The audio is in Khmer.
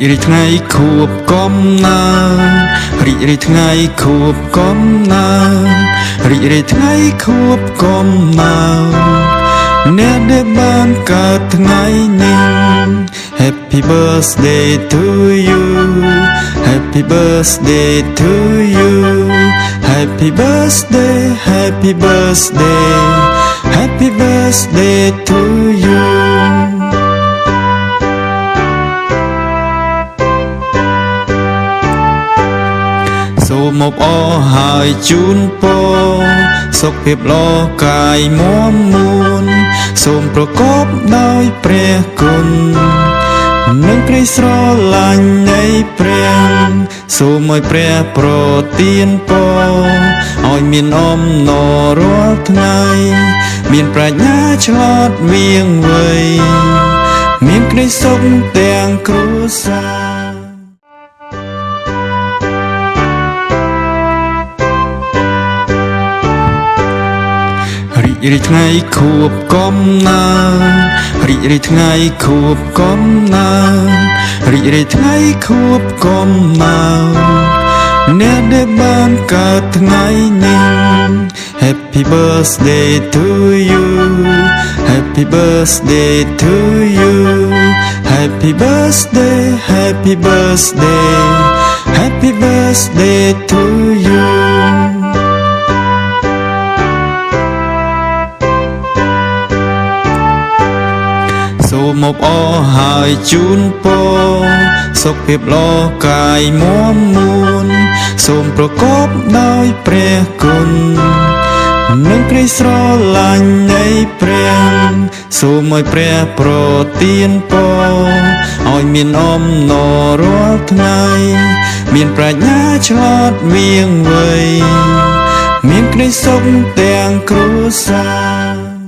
រីថ្ងៃខួបកំណើតរីរីថ្ងៃខួបកំណើតរីរីថ្ងៃខួបកំណើតអ្នកដែលបានកើតថ្ងៃនេះ Happy birthday to you Happy birthday to you Happy birthday Happy birthday Happy birthday to youសូមអបអរហើយជូនពរសុខភាពល្អកាយមាំមួនសូមប្រកបដោយព្រះគុណនិងក្រីស្រឡាញ់នៃព្រះសូមឲ្យព្រះប្រទានពរឲ្យមានអំណររាល់ថ្ងៃមានប្រាជ្ញាឆ្លាតវៀងវៃមានក្តីសុខទាំងគ្រួសាររីរីថ្ងៃខួបកំណើតរីរីថ្ងៃខួបកំណើតរីរីថ្ងៃខួបកំណើតអ្នកដែលបានកើតថ្ងៃនេះ Happy birthday to you Happy birthday to you Happy birthday Happy birthday Happy birthday to youសូមអបអរហើយជូនពរសុខភាពល្អកាយមាំមួនសូមប្រកបដោយព្រះគុណនិងក្តីស្រឡាញ់នៃព្រះសូមឲ្យព្រះប្រទានពរឲ្យមានអំណររាល់ថ្ងៃមានប្រាជ្ញាឆ្លាតវៀងវៃមានក្តីសុខទាំងគ្រួសារ